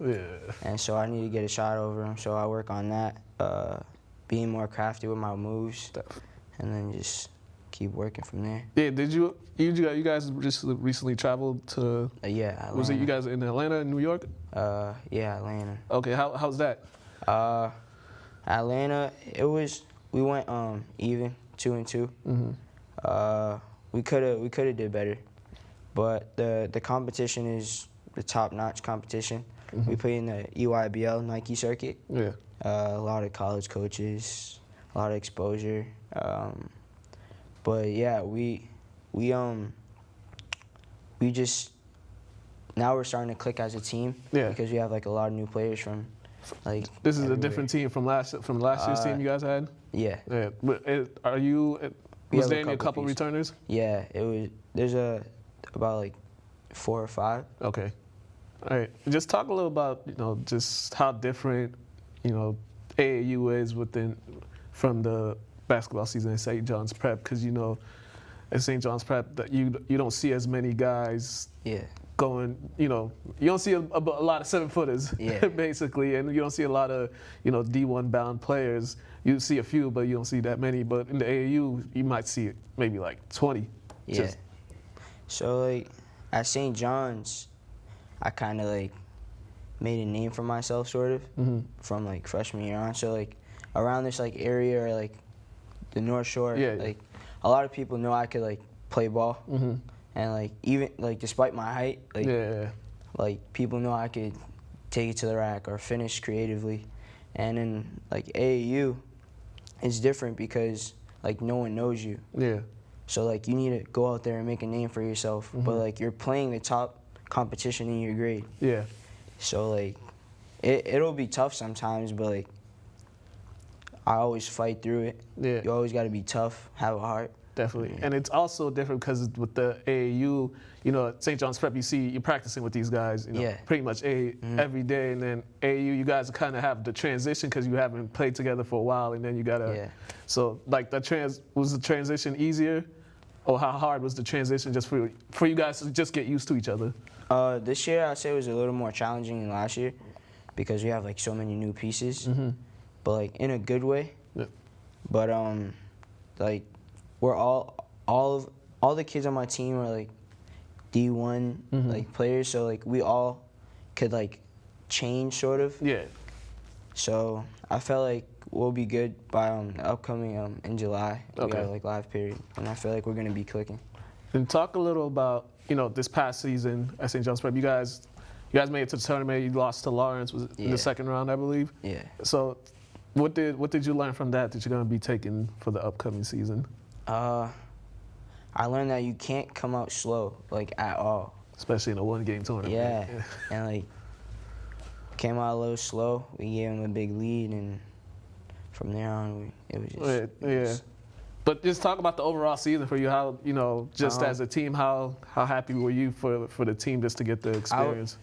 and so I need to get a shot over them. So I work on that, being more crafty with my moves, and then just keep working from there. Yeah, did you guys just recently traveled to? Yeah, Atlanta. Was it you guys in Atlanta and New York? Yeah, Atlanta. Okay, how's that? Atlanta, we went even 2-2. We could have did better, but the competition is the top-notch competition. We play in the EYBL Nike circuit. Yeah. A lot of college coaches, a lot of exposure. But yeah, we just now we're starting to click as a team. Yeah. Because we have like a lot of new players from like. This is everywhere. a different team from last year's team you guys had. Yeah. Yeah. Are you? Was there a couple returners? Yeah, it was. There's about like 4 or 5. Okay. All right. Just talk a little about just how different AAU is from the basketball season at St. John's Prep, because at St. John's Prep that you don't see as many guys going, you don't see a lot of 7-footers basically, and you don't see a lot of D1 bound players. You see a few, but you don't see that many. But in the AAU, you might see maybe like 20. Yeah. So like at St. John's, I kind of like made a name for myself sort of from like freshman year on. So like around this like area or like the North Shore, like a lot of people know I could like play ball, and like even like despite my height, like people know I could take it to the rack or finish creatively. And in like AAU, it's different because like no one knows you. Yeah. So like you need to go out there and make a name for yourself, but like you're playing the top competition in your grade. Yeah. So like it'll be tough sometimes, but like I always fight through it. Yeah. You always got to be tough, have a heart. definitely. And it's also different because with the AAU, you know, at St. John's Prep, you see you're practicing with these guys, you know, pretty much every day. And then AAU, you guys kind of have the transition because you haven't played together for a while, and then you gotta. So like was the transition easier, or how hard was the transition just for you guys to just get used to each other? This year, I'd say it was a little more challenging than last year because we have like so many new pieces, but like in a good way. But like we're all the kids on my team are like D1 like players, so like we all could like change sort of. Yeah. So I felt like we'll be good by the upcoming in July. We got like live period, and I feel like we're gonna be clicking. And talk a little about, you know, this past season at St. John's Prep. You guys made it to the tournament. You lost to Lawrence in the second round, I believe. Yeah. So what did you learn from that you're going to be taking for the upcoming season? I learned that you can't come out slow, like at all. Especially in a one-game tournament. Yeah. And like came out a little slow. We gave them a big lead, and from there on, it was just. But just talk about the overall season for you. How, you know, just as a team, how happy were you for the team just to get the experience?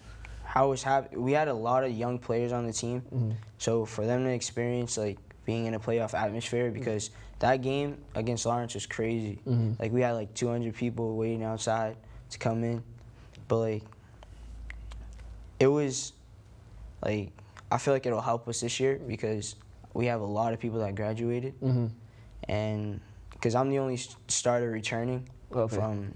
I was happy. We had a lot of young players on the team, so for them to experience like being in a playoff atmosphere, because that game against Lawrence was crazy. Like we had like 200 people waiting outside to come in, but like it was like I feel like it'll help us this year because we have a lot of people that graduated, and because I'm the only starter returning from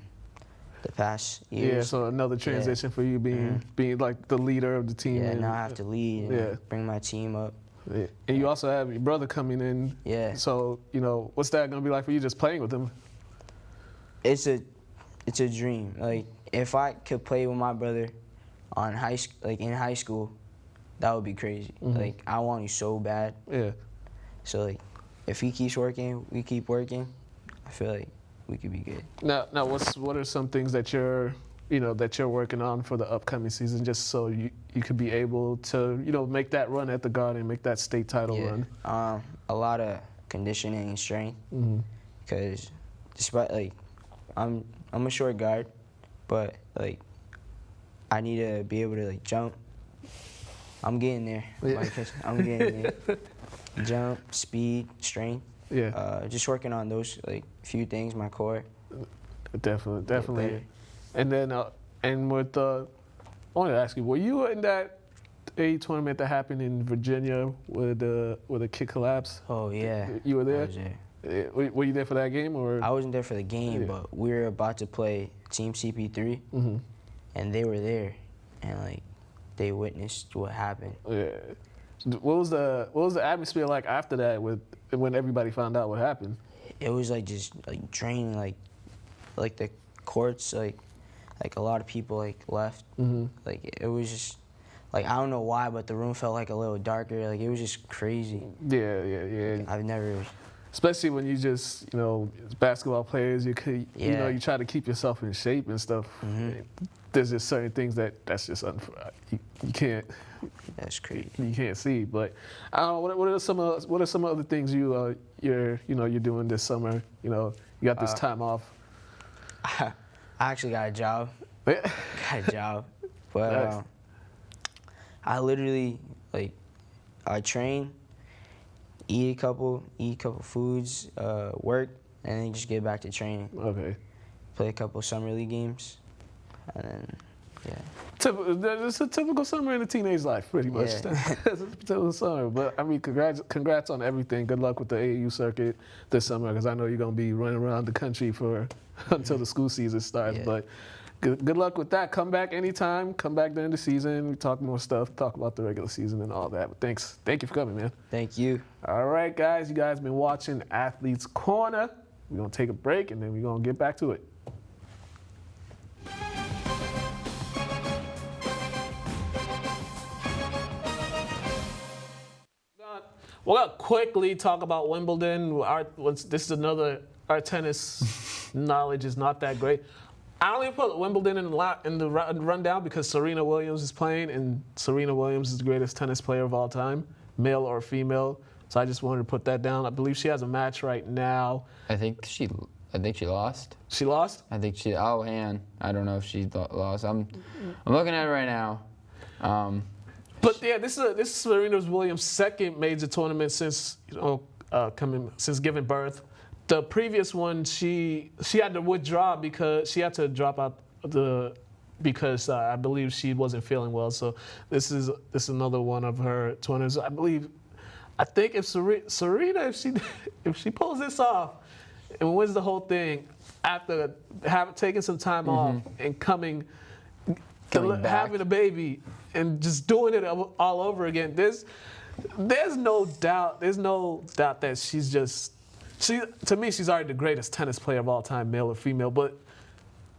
the past years. Yeah, so another transition for you being like the leader of the team. Yeah, now I have to lead and bring my team up. Yeah. And you also have your brother coming in. Yeah. So, you know, what's that going to be like for you just playing with him? It's a dream. Like, if I could play with my brother in high school, that would be crazy. Like, I want you so bad. Yeah. So, like, if he keeps working, we keep working, I feel like we could be good. Now, what are some things that you're working on for the upcoming season, just so you could be able to, you know, make that run at the Garden, make that state title run? A lot of conditioning and strength, because despite like I'm a short guard, but like I need to be able to like jump. I'm getting there. I'm getting there. Jump, speed, strength. Yeah. Just working on those like few things, my core. Definitely. And then, and with I wanted to ask you, were you in that A tournament that happened in Virginia where the kid collapsed? Oh yeah. You were there? I was there. Were you there for that game, or? I wasn't there for the game, but we were about to play Team CP3, and they were there, and like they witnessed what happened. Yeah. What was the atmosphere like after that when everybody found out what happened? It was like just like draining, like the courts, like a lot of people like left. Like it was just like I don't know why, but the room felt like a little darker. Like it was just crazy. Yeah. I've never. Especially when you just, you know, as basketball players, you know, you try to keep yourself in shape and stuff. There's just certain things that's just you can't. That's crazy. You can't see, but what are some other things you're doing this summer? You know, you got this time off. I actually got a job. But I literally I train, eat a couple foods, work, and then just get back to training. Okay. Play a couple summer league games, and then. Yeah. It's a typical summer in a teenage life, pretty much. Yeah. It's a typical summer. But, I mean, congrats on everything. Good luck with the AAU circuit this summer, because I know you're going to be running around the country until the school season starts. Yeah. But good luck with that. Come back anytime. Come back during the season. We talk more stuff, talk about the regular season and all that. But thanks. Thank you for coming, man. Thank you. All right, guys. You guys been watching Athletes Corner. We're going to take a break, and then we're going to get back to it. We're going to quickly talk about Wimbledon. Our tennis knowledge is not that great. I only put Wimbledon in the rundown because Serena Williams is playing, and Serena Williams is the greatest tennis player of all time, male or female. So I just wanted to put that down. I believe she has a match right now. I think I think she lost. She lost? I think she. Oh, man. I don't know if she lost. I'm looking at it right now. But yeah, this is Serena Williams' second major tournament since since giving birth. The previous one, she had to withdraw because she had to drop out because I believe she wasn't feeling well. So this is another one of her tournaments. I think if Serena if she pulls this off and wins the whole thing after taking some time off and having a baby and just doing it all over again, there's no doubt that to me she's already the greatest tennis player of all time, male or female, but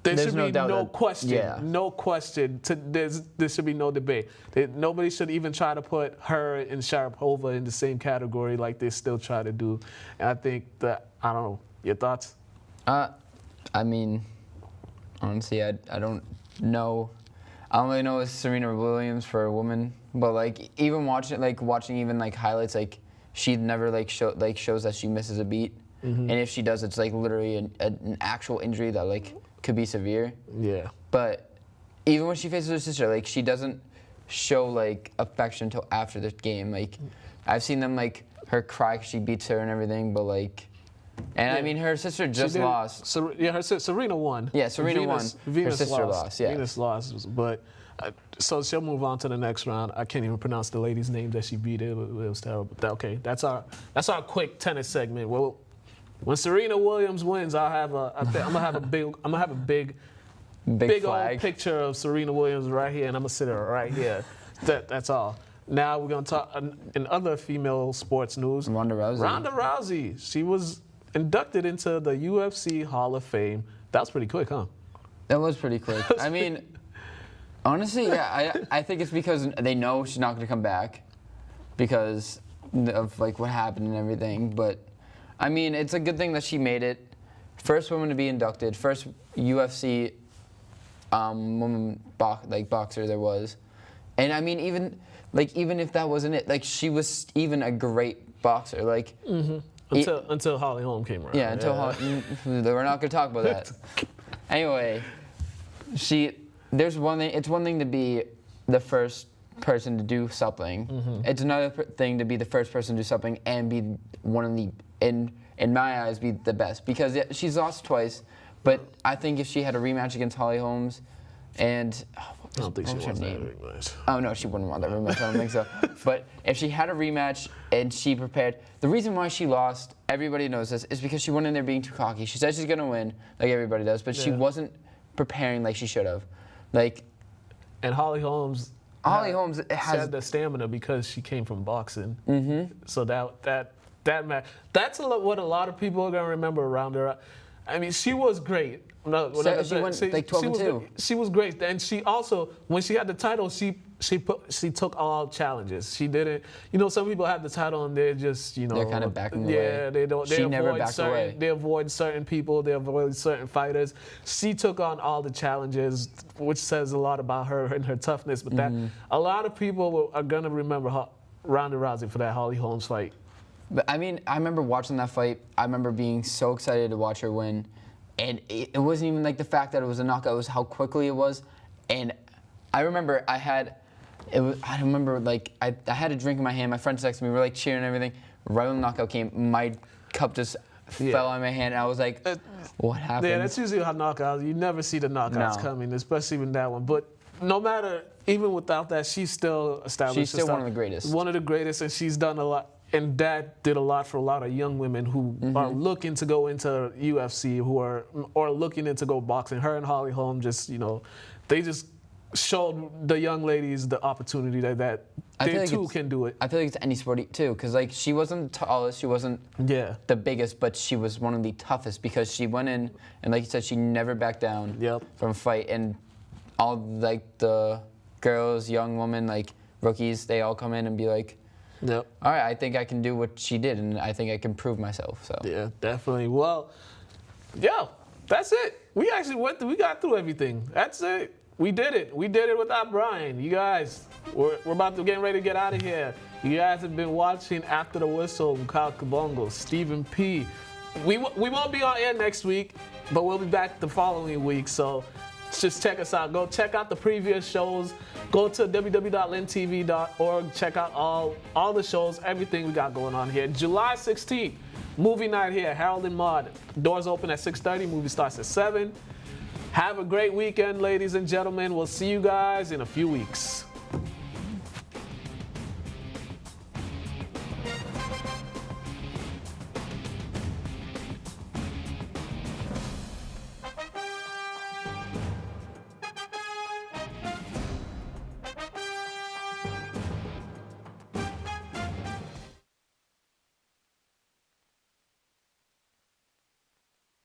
there should be no question. There should be no debate. Nobody should even try to put her and Sharapova in the same category like they still try to do. And I think that, I don't know, your thoughts? I mean, honestly, I don't know. I don't really know Serena Williams for a woman, but like even watching even like highlights, like she never shows that she misses a beat, and if she does, it's like literally an actual injury that like could be severe. Yeah. But even when she faces her sister, like she doesn't show like affection until after the game. Like I've seen them like her cry 'cause she beats her and everything, but like. And I mean, her sister just lost. Serena won. Yeah, Serena won. Her sister lost. Yeah. Venus lost, but so she'll move on to the next round. I can't even pronounce the lady's name that she beat. It was terrible. Okay, that's our quick tennis segment. Well, when Serena Williams wins, I'm gonna have a big old picture of Serena Williams right here, and I'm gonna sit her right here. That's all. Now we're gonna talk in other female sports news. Ronda Rousey. She was inducted into the UFC Hall of Fame. That was pretty quick, huh? That was pretty quick. I mean, honestly, yeah, I think it's because they know she's not going to come back because of like what happened and everything. But I mean, it's a good thing that she made it. First woman to be inducted. First UFC woman boxer there was. And I mean, even if that wasn't it, like she was even a great boxer. Like. Mm-hmm. Until Holly Holm came around. Yeah, we're not going to talk about that. Anyway, there's one thing. It's one thing to be the first person to do something. Mm-hmm. It's another thing to be the first person to do something and be one of the, in my eyes, be the best. Because she's lost twice, but I think if she had a rematch against Holly Holmes, and I don't think she wants that rematch. Oh no, she wouldn't want that rematch. I don't think so. But if she had a rematch and she prepared, the reason why she lost, everybody knows this, is because she went in there being too cocky. She said she's gonna win, like everybody does, but she wasn't preparing like she should have. And Holly Holmes had the stamina because she came from boxing. Mm-hmm. So that's what a lot of people are gonna remember around her. I mean, she was great. She went like 12-2. She was great, and she also, when she had the title, she took all challenges. She didn't. Some people have the title and they're just they're kind of backing away. Yeah, they don't. She never backed away. They avoid certain people. They avoid certain fighters. She took on all the challenges, which says a lot about her and her toughness. But that a lot of people are gonna remember Ronda Rousey for that Holly Holmes fight. But I mean, I remember watching that fight. I remember being so excited to watch her win. And it wasn't even like the fact that it was a knockout, it was how quickly it was. And I remember I had a drink in my hand, my friend texted me, we were like cheering and everything. Right when the knockout came, my cup just fell on my hand, and I was like, what happened? Yeah, that's usually how knockouts, you never see the knockouts coming, especially with that one. But no matter, even without that, she's still established. She's still one of the greatest. One of the greatest, and she's done a lot. And that did a lot for a lot of young women who are looking to go into UFC, or looking into go boxing. Her and Holly Holm they just showed the young ladies the opportunity that they too can do it. I feel like it's any sport too, because like she wasn't the tallest, she wasn't the biggest, but she was one of the toughest because she went in and like you said, she never backed down from a fight. And all like the girls, young women, like rookies, they all come in and be like, all right, I think I can do what she did, and I think I can prove myself. So yeah, definitely. Well, that's it. We actually we got through everything. That's it. We did it. We did it without Brian. You guys, we're about to get ready to get out of here. You guys have been watching After the Whistle, Mukala Kabongo, Stephen P., we won't be on air next week, but we'll be back the following week. So just check us out. Go check out the previous shows. Go to www.lyntv.org. Check out all the shows, everything we got going on here. July 16th, movie night here, Harold and Maude. Doors open at 6:30. Movie starts at 7. Have a great weekend, ladies and gentlemen. We'll see you guys in a few weeks.